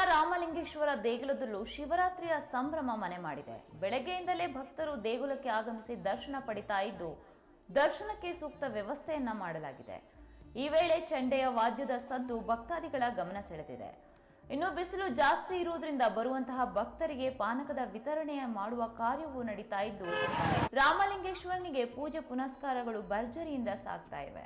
ರಾಮಲಿಂಗೇಶ್ವರ ದೇಗುಲದಲ್ಲೂ ಶಿವರಾತ್ರಿಯ ಸಂಭ್ರಮ ಮನೆ ಮಾಡಿದೆ. ಬೆಳಗ್ಗೆಯಿಂದಲೇ ಭಕ್ತರು ದೇಗುಲಕ್ಕೆ ಆಗಮಿಸಿ ದರ್ಶನ ಪಡಿತಾ ಇದ್ದು, ದರ್ಶನಕ್ಕೆ ಸೂಕ್ತ ವ್ಯವಸ್ಥೆಯನ್ನ ಮಾಡಲಾಗಿದೆ. ಈ ವೇಳೆ ಚಂಡೆಯ ವಾದ್ಯದ ಸದ್ದು ಭಕ್ತಾದಿಗಳ ಗಮನ ಸೆಳೆದಿದೆ. ಇನ್ನು ಬಿಸಿಲು ಜಾಸ್ತಿ ಇರುವುದರಿಂದ ಬರುವಂತಹ ಭಕ್ತರಿಗೆ ಪಾನಕದ ವಿತರಣೆ ಮಾಡುವ ಕಾರ್ಯವೂ ನಡೀತಾ ಇದ್ದು, ರಾಮಲಿಂಗೇಶ್ವರನಿಗೆ ಪೂಜೆ ಪುನಸ್ಕಾರಗಳು ಭರ್ಜರಿಯಿಂದ ಸಾಗ್ತಾ ಇವೆ.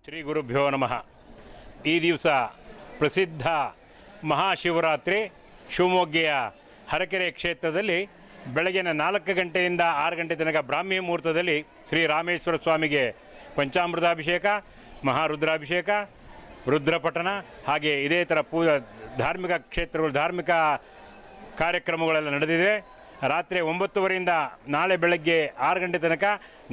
ಶ್ರೀ ಗುರುಭ್ಯೋ ನಮಃ. ಈ ದಿವಸ ಪ್ರಸಿದ್ಧ ಮಹಾಶಿವರಾತ್ರಿ ಶಿವಮೊಗ್ಗೆಯ ಹರಕೆರೆ ಕ್ಷೇತ್ರದಲ್ಲಿ ಬೆಳಗಿನ 4 ಗಂಟೆಯಿಂದ 6 ಗಂಟೆ ತನಕ ಬ್ರಾಹ್ಮಿ ಮುಹೂರ್ತದಲ್ಲಿ ಶ್ರೀ ರಾಮೇಶ್ವರ ಸ್ವಾಮಿಗೆ ಪಂಚಾಮೃತಾಭಿಷೇಕ, ಮಹಾರುದ್ರಾಭಿಷೇಕ, ರುದ್ರಪಠಣ ಹಾಗೆ ಇದೇ ಥರ ಧಾರ್ಮಿಕ ಕ್ಷೇತ್ರಗಳು, ಧಾರ್ಮಿಕ ಕಾರ್ಯಕ್ರಮಗಳೆಲ್ಲ ನಡೆದಿದೆ. ರಾತ್ರಿ 9:30ರಿಂದ ನಾಳೆ ಬೆಳಗ್ಗೆ 6 ಗಂಟೆ ತನಕ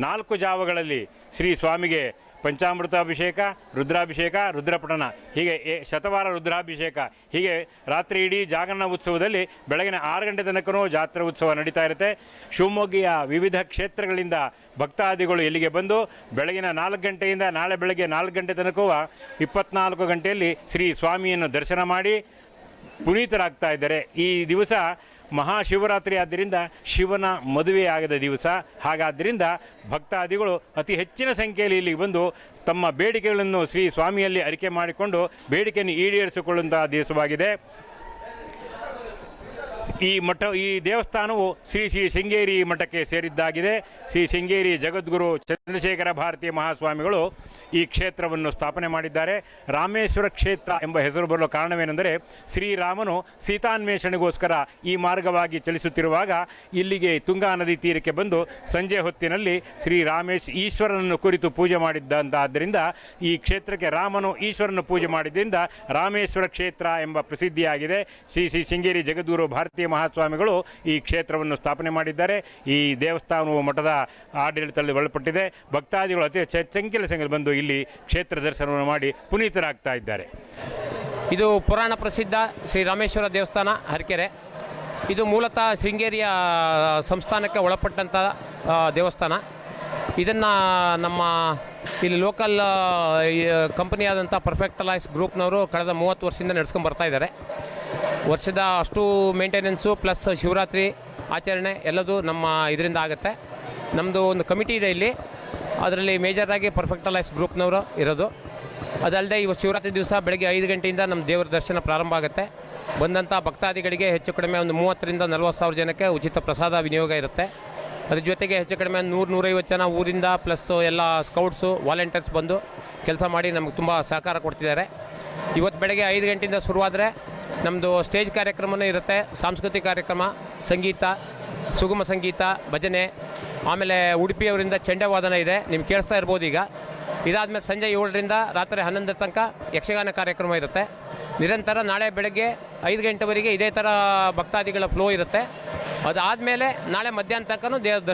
4 ಜಾವಗಳಲ್ಲಿ ಶ್ರೀ ಸ್ವಾಮಿಗೆ ಪಂಚಾಮೃತಾಭಿಷೇಕ, ರುದ್ರಾಭಿಷೇಕ, ರುದ್ರಪಠಣ ಹೀಗೆ ಶತವಾರ ರುದ್ರಾಭಿಷೇಕ ಹೀಗೆ ರಾತ್ರಿ ಇಡೀ ಜಾಗರಣ ಉತ್ಸವದಲ್ಲಿ ಬೆಳಗಿನ 6 ಗಂಟೆ ತನಕನೂ ಜಾತ್ರಾ ಉತ್ಸವ ನಡೀತಾ ಇರುತ್ತೆ. ಶಿವಮೊಗ್ಗೆಯ ವಿವಿಧ ಕ್ಷೇತ್ರಗಳಿಂದ ಭಕ್ತಾದಿಗಳು ಇಲ್ಲಿಗೆ ಬಂದು ಬೆಳಗಿನ 4 ಗಂಟೆಯಿಂದ ನಾಳೆ ಬೆಳಗ್ಗೆ 4 ಗಂಟೆ ತನಕವೂ 24 ಗಂಟೆಯಲ್ಲಿ ಶ್ರೀ ಸ್ವಾಮಿಯನ್ನು ದರ್ಶನ ಮಾಡಿ ಪುನೀತರಾಗ್ತಾ ಇದ್ದಾರೆ. ಈ ದಿವಸ ಮಹಾಶಿವರಾತ್ರಿ ಆದ್ದರಿಂದ ಶಿವನ ಮದುವೆಯಾಗದ ದಿವಸ. ಹಾಗಾದ್ದರಿಂದ ಭಕ್ತಾದಿಗಳು ಅತಿ ಹೆಚ್ಚಿನ ಸಂಖ್ಯೆಯಲ್ಲಿ ಇಲ್ಲಿಗೆ ಬಂದು ತಮ್ಮ ಬೇಡಿಕೆಗಳನ್ನು ಶ್ರೀ ಸ್ವಾಮಿಯಲ್ಲಿ ಅರಿಕೆ ಮಾಡಿಕೊಂಡು ಬೇಡಿಕೆಯನ್ನು ಈಡೇರಿಸಿಕೊಳ್ಳುವಂತಹ ದಿವಸವಾಗಿದೆ. ಈ ದೇವಸ್ಥಾನವು ಶ್ರೀ ಶೃಂಗೇರಿ ಮಠಕ್ಕೆ ಸೇರಿದ್ದಾಗಿದೆ. ಶ್ರೀ ಶೃಂಗೇರಿ ಜಗದ್ಗುರು ಚಂದ್ರಶೇಖರ ಭಾರತೀಯ ಮಹಾಸ್ವಾಮಿಗಳು ಈ ಕ್ಷೇತ್ರವನ್ನು ಸ್ಥಾಪನೆ ಮಾಡಿದ್ದಾರೆ. ರಾಮೇಶ್ವರ ಕ್ಷೇತ್ರ ಎಂಬ ಹೆಸರು ಬರಲು ಕಾರಣವೇನೆಂದರೆ, ಶ್ರೀರಾಮನು ಸೀತಾನ್ವೇಷಣೆಗೋಸ್ಕರ ಈ ಮಾರ್ಗವಾಗಿ ಚಲಿಸುತ್ತಿರುವಾಗ ಇಲ್ಲಿಗೆ ತುಂಗಾ ನದಿ ತೀರಕ್ಕೆ ಬಂದು ಸಂಜೆ ಹೊತ್ತಿನಲ್ಲಿ ಈಶ್ವರನನ್ನು ಕುರಿತು ಪೂಜೆ ಮಾಡಿದ್ದಂತಾದ್ದರಿಂದ ಈ ಕ್ಷೇತ್ರಕ್ಕೆ ರಾಮನು ಈಶ್ವರನ ಪೂಜೆ ಮಾಡಿದ್ದರಿಂದ ರಾಮೇಶ್ವರ ಕ್ಷೇತ್ರ ಎಂಬ ಪ್ರಸಿದ್ಧಿಯಾಗಿದೆ. ಶ್ರೀ ಶೃಂಗೇರಿ ಜಗದ್ಗುರು ಭಾರತೀಯ ಮಹಾಸ್ವಾಮಿಗಳು ಈ ಕ್ಷೇತ್ರವನ್ನು ಸ್ಥಾಪನೆ ಮಾಡಿದ್ದಾರೆ. ಈ ದೇವಸ್ಥಾನವು ಮಠದ ಆಡಳಿತದಲ್ಲಿ ಒಳಪಟ್ಟಿದೆ. ಭಕ್ತಾದಿಗಳು ಅತಿ ಸಂಖ್ಯೆಯಲ್ಲಿ ಬಂದು ಇಲ್ಲಿ ಕ್ಷೇತ್ರ ದರ್ಶನವನ್ನು ಮಾಡಿ ಪುನೀತರಾಗ್ತಾ ಇದ್ದಾರೆ. ಇದು ಪುರಾಣ ಪ್ರಸಿದ್ಧ ಶ್ರೀ ರಾಮೇಶ್ವರ ದೇವಸ್ಥಾನ ಹರಕೆರೆ. ಇದು ಮೂಲತಃ ಶೃಂಗೇರಿಯ ಸಂಸ್ಥಾನಕ್ಕೆ ಒಳಪಟ್ಟಂಥ ದೇವಸ್ಥಾನ. ಇದನ್ನು ನಮ್ಮ ಇಲ್ಲಿ ಲೋಕಲ್ ಕಂಪನಿಯಾದಂಥ ಪರ್ಫೆಕ್ಟ್ ಅಲೈನ್ಸ್ ಗ್ರೂಪ್ನವರು ಕಳೆದ 30 ವರ್ಷದಿಂದ ನಡೆಸ್ಕೊಂಡು ಬರ್ತಾ ಇದ್ದಾರೆ. ವರ್ಷದ ಅಷ್ಟು ಮೇಂಟೆನೆನ್ಸು ಪ್ಲಸ್ ಶಿವರಾತ್ರಿ ಆಚರಣೆ ಎಲ್ಲದೂ ನಮ್ಮ ಇದರಿಂದ ಆಗುತ್ತೆ. ನಮ್ಮದು ಒಂದು ಕಮಿಟಿ ಇದೆ ಇಲ್ಲಿ, ಅದರಲ್ಲಿ ಮೇಜರಾಗಿ ಪರ್ಫೆಕ್ಟ್ ಅಲೈನ್ಸ್ ಗ್ರೂಪ್ನವರು ಇರೋದು. ಅದಲ್ಲದೆ ಇವತ್ತು ಶಿವರಾತ್ರಿ ದಿವಸ ಬೆಳಗ್ಗೆ 5 ಗಂಟೆಯಿಂದ ನಮ್ಮ ದೇವರ ದರ್ಶನ ಪ್ರಾರಂಭ ಆಗುತ್ತೆ. ಬಂದಂಥ ಭಕ್ತಾದಿಗಳಿಗೆ ಹೆಚ್ಚು ಕಡಿಮೆ ಒಂದು 30ರಿಂದ 40 ಸಾವಿರ ಜನಕ್ಕೆ ಉಚಿತ ಪ್ರಸಾದ ವಿನಿಯೋಗ ಇರುತ್ತೆ. ಅದ್ರ ಜೊತೆಗೆ ಹೆಚ್ಚು ಕಡಿಮೆ 100-150 ಜನ ಊರಿಂದ ಪ್ಲಸ್ ಎಲ್ಲ ಸ್ಕೌಟ್ಸು ವಾಲಂಟಿಯರ್ಸ್ ಬಂದು ಕೆಲಸ ಮಾಡಿ ನಮಗೆ ತುಂಬ ಸಹಕಾರ ಕೊಡ್ತಿದ್ದಾರೆ. ಇವತ್ತು ಬೆಳಗ್ಗೆ 5 ಗಂಟೆಯಿಂದ ಶುರುವಾದರೆ ನಮ್ಮದು ಸ್ಟೇಜ್ ಕಾರ್ಯಕ್ರಮವೂ ಇರುತ್ತೆ. ಸಾಂಸ್ಕೃತಿಕ ಕಾರ್ಯಕ್ರಮ, ಸಂಗೀತ, ಸುಗಮ ಸಂಗೀತ, ಭಜನೆ, ಆಮೇಲೆ ಉಡುಪಿಯವರಿಂದ ಚೆಂಡೆವಾದನ ಇದೆ, ನಿಮ್ಗೆ ಕೇಳಿಸ್ತಾ ಇರ್ಬೋದು ಈಗ. ಇದಾದಮೇಲೆ ಸಂಜೆ 7ರಿಂದ ರಾತ್ರಿ 11 ತನಕ ಯಕ್ಷಗಾನ ಕಾರ್ಯಕ್ರಮ ಇರುತ್ತೆ. ನಿರಂತರ ನಾಳೆ ಬೆಳಗ್ಗೆ 5 ಗಂಟೆವರೆಗೆ ಇದೇ ಥರ ಭಕ್ತಾದಿಗಳ ಫ್ಲೋ ಇರುತ್ತೆ. ಅದಾದಮೇಲೆ ನಾಳೆ ಮಧ್ಯಾಹ್ನ ತನಕನೂ